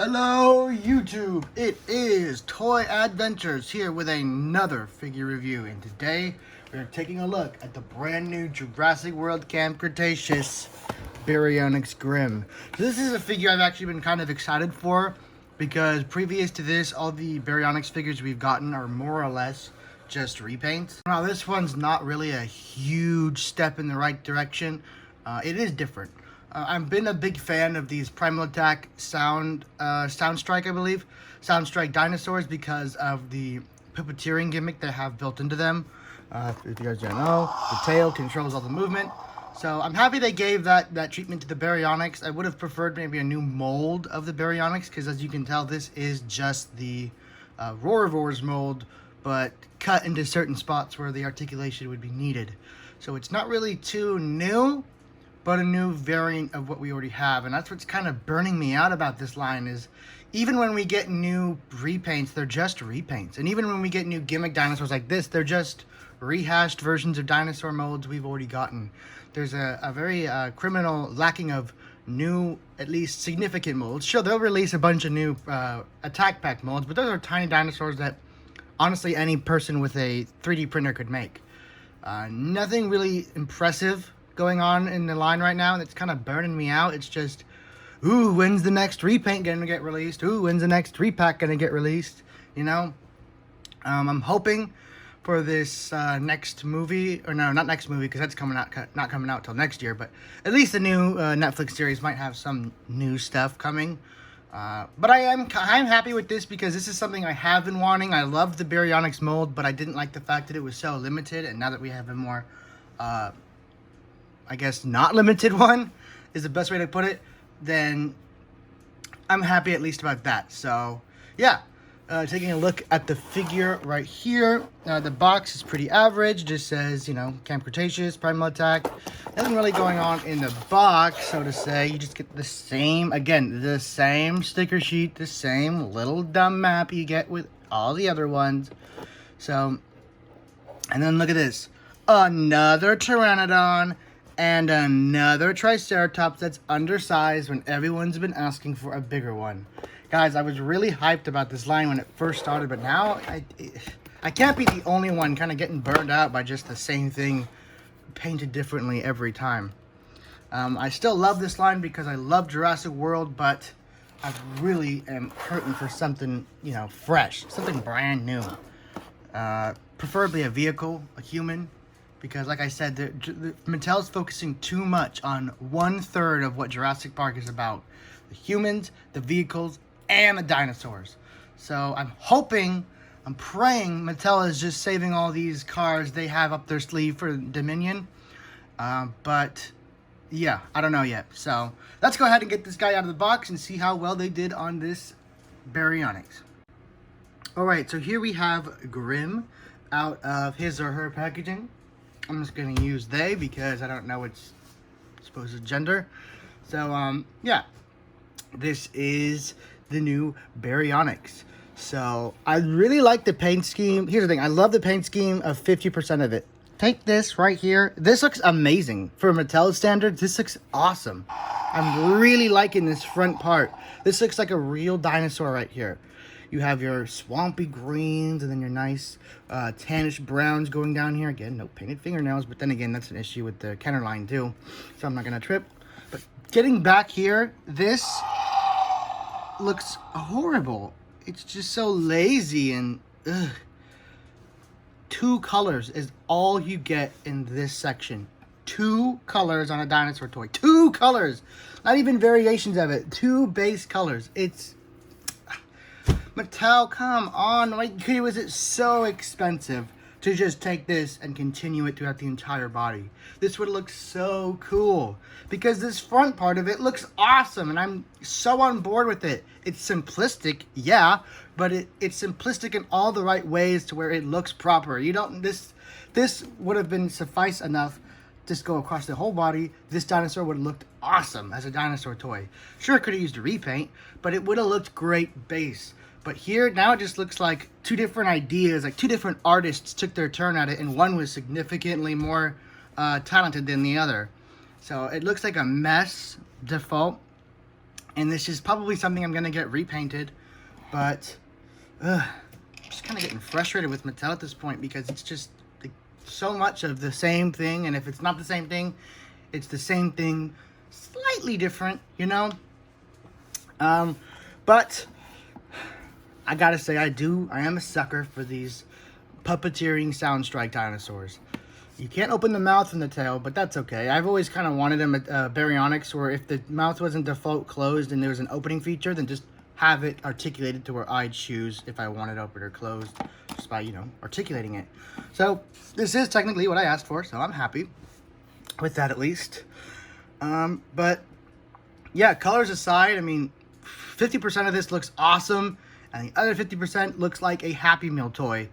Hello YouTube, it is Toy Adventures here with another figure review, and today we're taking a look at the brand new Jurassic World Camp Cretaceous Baryonyx Grimm. So this is a figure I've actually been kind of excited for because previous to this, all the Baryonyx figures we've gotten are more or less just repaints. Now this one's not really a huge step in the right direction. It is different. I've been a big fan of these Primal Attack Sound Strike, I believe. Sound Strike dinosaurs because of the puppeteering gimmick they have built into them. If you guys don't know, the tail controls all the movement. So I'm happy they gave that treatment to the Baryonyx. I would have preferred maybe a new mold of the Baryonyx because as you can tell, this is just the Roarivores mold, but cut into certain spots where the articulation would be needed. So it's not really too new, but a new variant of what we already have. And that's what's kind of burning me out about this line is even when we get new repaints, they're just repaints. And even when we get new gimmick dinosaurs like this, they're just rehashed versions of dinosaur molds we've already gotten. There's a very criminal lacking of new, at least significant molds. Sure, they'll release a bunch of new attack pack molds, but those are tiny dinosaurs that honestly any person with a 3D printer could make. Nothing really impressive going on in the line right now, and it's kind of burning me out. It's just, ooh, when's the next repaint gonna get released? Ooh, when's the next repack gonna get released? You know, I'm hoping for this next movie, or no, not next movie, because that's not coming out till next year, but at least the new Netflix series might have some new stuff coming. But I'm happy with this because this is something I have been wanting. I loved the Baryonyx mold, but I didn't like the fact that it was so limited, and now that we have a more I guess not limited one is the best way to put it, then I'm happy at least about that. So yeah, taking a look at the figure right here, the box is pretty average, just says, you know, Camp Cretaceous, Primal Attack. Nothing really going on in the box, so to say. You just get the same, again, the same sticker sheet, the same little dumb map you get with all the other ones. So, and then look at this, another Pteranodon and another Triceratops that's undersized when everyone's been asking for a bigger one. Guys, I was really hyped about this line when it first started, but now I can't be the only one kind of getting burned out by just the same thing painted differently every time. I still love this line because I love Jurassic World, but I really am hurting for something, you know, fresh, something brand new. Preferably a vehicle, a human. Because, like I said, Mattel's focusing too much on 1/3 of what Jurassic Park is about. The humans, the vehicles, and the dinosaurs. So I'm hoping, I'm praying Mattel is just saving all these cars they have up their sleeve for Dominion. But, yeah, I don't know yet. So let's go ahead and get this guy out of the box and see how well they did on this Baryonyx. Alright, so here we have Grimm out of his or her packaging. I'm just going to use they because I don't know its supposed gender. So, yeah. This is the new Baryonyx. So, I really like the paint scheme. Here's the thing. I love the paint scheme of 50% of it. Take this right here. This looks amazing. For Mattel standards, this looks awesome. I'm really liking this front part. This looks like a real dinosaur right here. You have your swampy greens and then your nice tannish browns going down here. Again, no painted fingernails, but then again, that's an issue with the Kenner line too. So I'm not going to trip. But getting back here, this looks horrible. It's just so lazy and ugh. 2 colors is all you get in this section. 2 colors on a dinosaur toy. 2 colors! Not even variations of it. 2 base colors. It's... Mattel, come on. Why was it so expensive to just take this and continue it throughout the entire body? This would look so cool because this front part of it looks awesome and I'm so on board with it. It's simplistic, yeah, but it's simplistic in all the right ways to where it looks proper. You don't, this would have been suffice enough. Just go across the whole body. This dinosaur would have looked awesome as a dinosaur toy. Sure, it could have used a repaint, but it would have looked great base. But here, now it just looks like 2 different ideas, like 2 different artists took their turn at it, and one was significantly more talented than the other. So it looks like a mess, default. And this is probably something I'm going to get repainted. But, I'm just kind of getting frustrated with Mattel at this point because it's just like, so much of the same thing. And if it's not the same thing, it's the same thing, slightly different, you know? But I gotta say, I am a sucker for these puppeteering sound strike dinosaurs. You can't open the mouth and the tail, but that's okay. I've always kind of wanted them at Baryonyx, where if the mouth wasn't default closed and there was an opening feature, then just have it articulated to where I'd choose if I wanted open or closed, just by, you know, articulating it. So this is technically what I asked for, so I'm happy with that at least. But yeah, colors aside, I mean, 50% of this looks awesome, and the other 50% looks like a Happy Meal toy.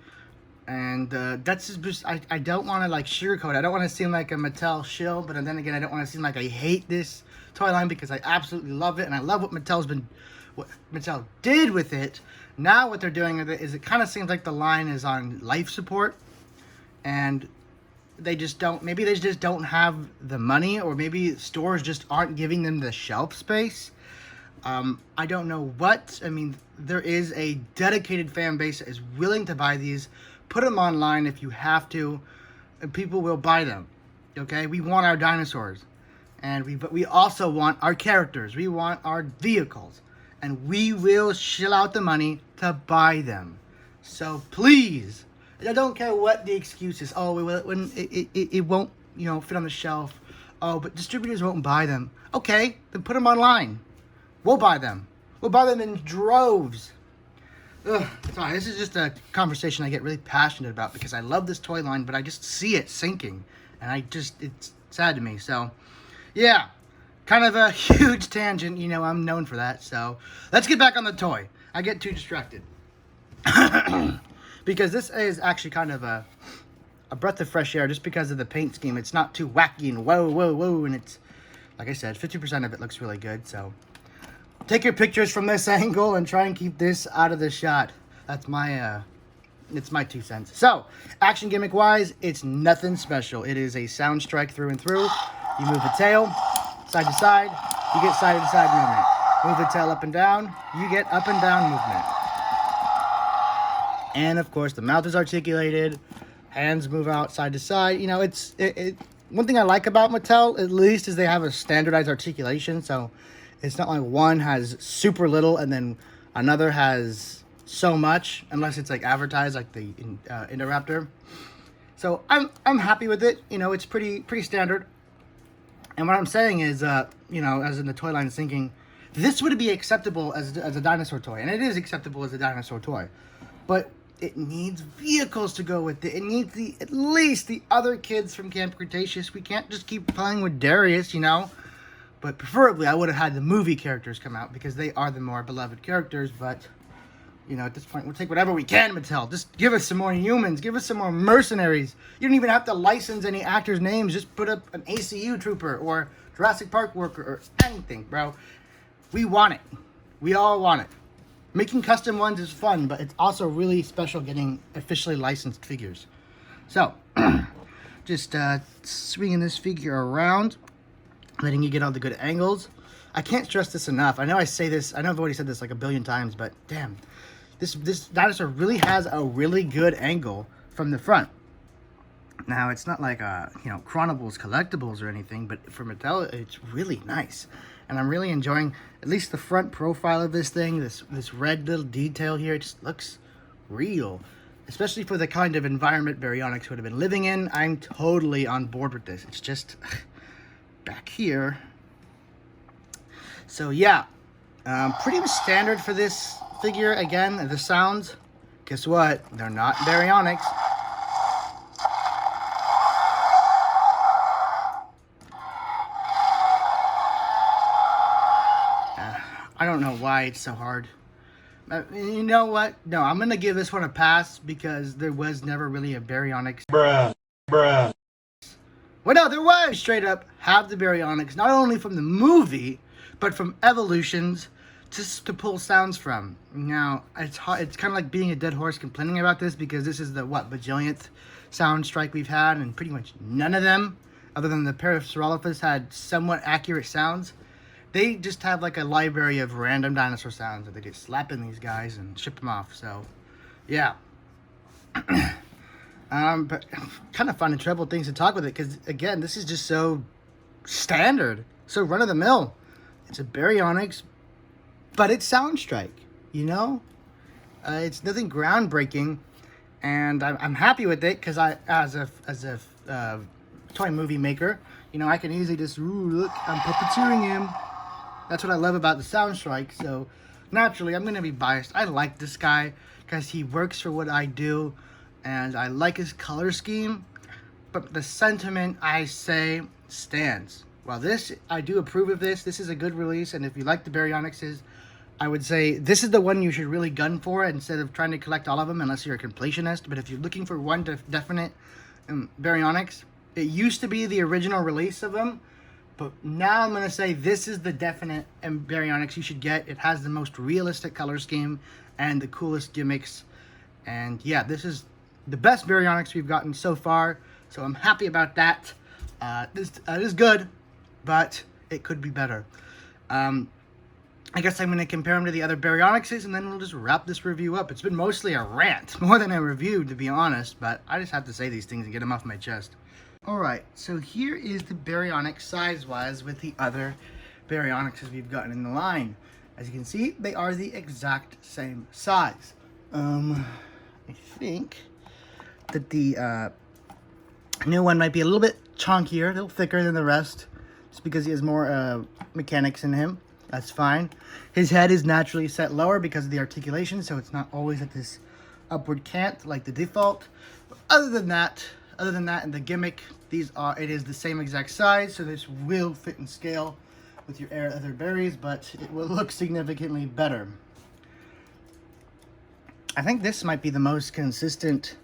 And that's just, I don't want to like sugarcoat it. I don't want to seem like a Mattel shill, but then again, I don't want to seem like I hate this toy line because I absolutely love it, and I love what Mattel did with it. Now what they're doing with it is it kind of seems like the line is on life support, and they just don't, maybe they just don't have the money, or maybe stores just aren't giving them the shelf space. I don't know what. I mean, there is a dedicated fan base that is willing to buy these. Put them online if you have to, and people will buy them. Okay, we want our dinosaurs, but we also want our characters. We want our vehicles, and we will shell out the money to buy them. So please, I don't care what the excuse is. Oh, it won't, you know, fit on the shelf. Oh, but distributors won't buy them. Okay, then put them online. We'll buy them. We'll buy them in droves. Ugh, sorry, this is just a conversation I get really passionate about because I love this toy line, but I just see it sinking, and it's sad to me. So, yeah, kind of a huge tangent. You know, I'm known for that. So, let's get back on the toy. I get too distracted. Because this is actually kind of a breath of fresh air just because of the paint scheme. It's not too wacky and whoa, and it's, like I said, 50% of it looks really good, so take your pictures from this angle and try and keep this out of the shot. That's my, it's my 2 cents. So, action gimmick wise, it's nothing special. It is a sound strike through and through. You move the tail side to side, you get side to side movement. Move the tail up and down, you get up and down movement. And of course, the mouth is articulated, hands move out side to side. You know, one thing I like about Mattel, at least, is they have a standardized articulation, so it's not like one has super little and then another has so much, unless it's like advertised, like the Indoraptor. So I'm happy with it. You know, it's pretty standard. And what I'm saying is, you know, as in the toy line sinking, this would be acceptable as a dinosaur toy, and it is acceptable as a dinosaur toy, but it needs vehicles to go with it. It needs at least the other kids from Camp Cretaceous. We can't just keep playing with Darius, you know. But preferably, I would have had the movie characters come out because they are the more beloved characters. But, you know, at this point, we'll take whatever we can, Mattel. Just give us some more humans. Give us some more mercenaries. You don't even have to license any actors' names. Just put up an ACU trooper or Jurassic Park worker or anything, bro. We want it. We all want it. Making custom ones is fun, but it's also really special getting officially licensed figures. So, just swinging this figure around, letting you get all the good angles. I can't stress this enough. I know I say this, I know I've already said this like a billion times, but damn, this dinosaur really has a really good angle from the front. Now, it's not like, you know, Chronicles collectibles or anything, but for Mattel, it's really nice. And I'm really enjoying at least the front profile of this thing, this red little detail here. It just looks real, especially for the kind of environment Baryonyx would have been living in. I'm totally on board with this. It's just back here. So yeah, pretty much standard for this figure. Again, the sounds, guess what? They're not Baryonyx. I don't know why it's so hard. You know what? No, I'm going to give this one a pass because there was never really a Baryonyx. Bruh. Well, no, there was straight up have the Baryonyx, not only from the movie, but from Evolutions to pull sounds from. Now, it's hard, it's kind of like being a dead horse complaining about this because this is the, bajillionth sound strike we've had, and pretty much none of them, other than the Parasaurolophus, had somewhat accurate sounds. they just have like a library of random dinosaur sounds that they just slap in these guys and ship them off. So, yeah. But kind of finding trouble things to talk with it because, again, this is just so standard, so run of the mill. It's a Baryonyx, but it's Soundstrike, you know? It's nothing groundbreaking, and I'm happy with it because as a toy movie maker, you know, I can easily just, look, I'm puppeteering him. That's what I love about the Soundstrike. So naturally, I'm going to be biased. I like this guy because he works for what I do, and I like his color scheme. But the sentiment, I say, stands. While this, I do approve of this. This is a good release, and if you like the Baryonyxes, I would say this is the one you should really gun for instead of trying to collect all of them, unless you're a completionist. But if you're looking for one definite Baryonyx, it used to be the original release of them, but now I'm going to say this is the definite Baryonyx you should get. It has the most realistic color scheme and the coolest gimmicks. And yeah, this is the best Baryonyx we've gotten so far, so I'm happy about that. This is good, but it could be better. I guess I'm going to compare them to the other Baryonyxes, and then we'll just wrap this review up. It's been mostly a rant, more than a review, to be honest, but I just have to say these things and get them off my chest. Alright, so here is the Baryonyx size-wise with the other Baryonyxes we've gotten in the line. As you can see, they are the exact same size. I think that the new one might be a little bit chunkier, a little thicker than the rest, just because he has more mechanics in him. That's fine. His head is naturally set lower because of the articulation, so it's not always at this upward cant like the default. But other than that and the gimmick, it is the same exact size, so this will fit and scale with your other berries, but it will look significantly better. I think this might be the most consistent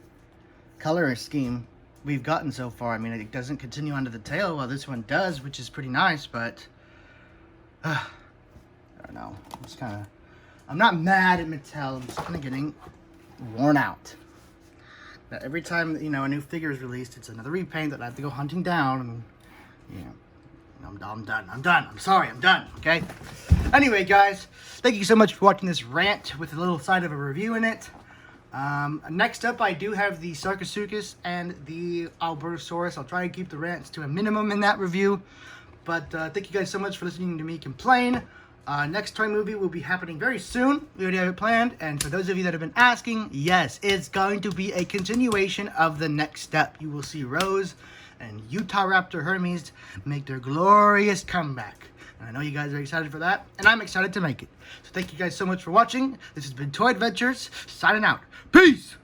color scheme we've gotten so far. I mean, it doesn't continue onto the tail while this one does, which is pretty nice, but I don't know. I'm not mad at Mattel. I'm just kind of getting worn out. That every time, you know, a new figure is released, it's another repaint that I have to go hunting down, and yeah. I'm done. I'm sorry, I'm done, okay? Anyway, guys, thank you so much for watching this rant with a little side of a review in it. Next up, I do have the Sarcosuchus and the Albertosaurus. I'll try and keep the rants to a minimum in that review. But thank you guys so much for listening to me complain. Next toy movie will be happening very soon. We already have it planned. And for those of you that have been asking, yes, it's going to be a continuation of the next step. You will see Rose and Utah Raptor Hermes make their glorious comeback. And I know you guys are excited for that, and I'm excited to make it. So thank you guys so much for watching. This has been Toy Adventures, signing out. Peace!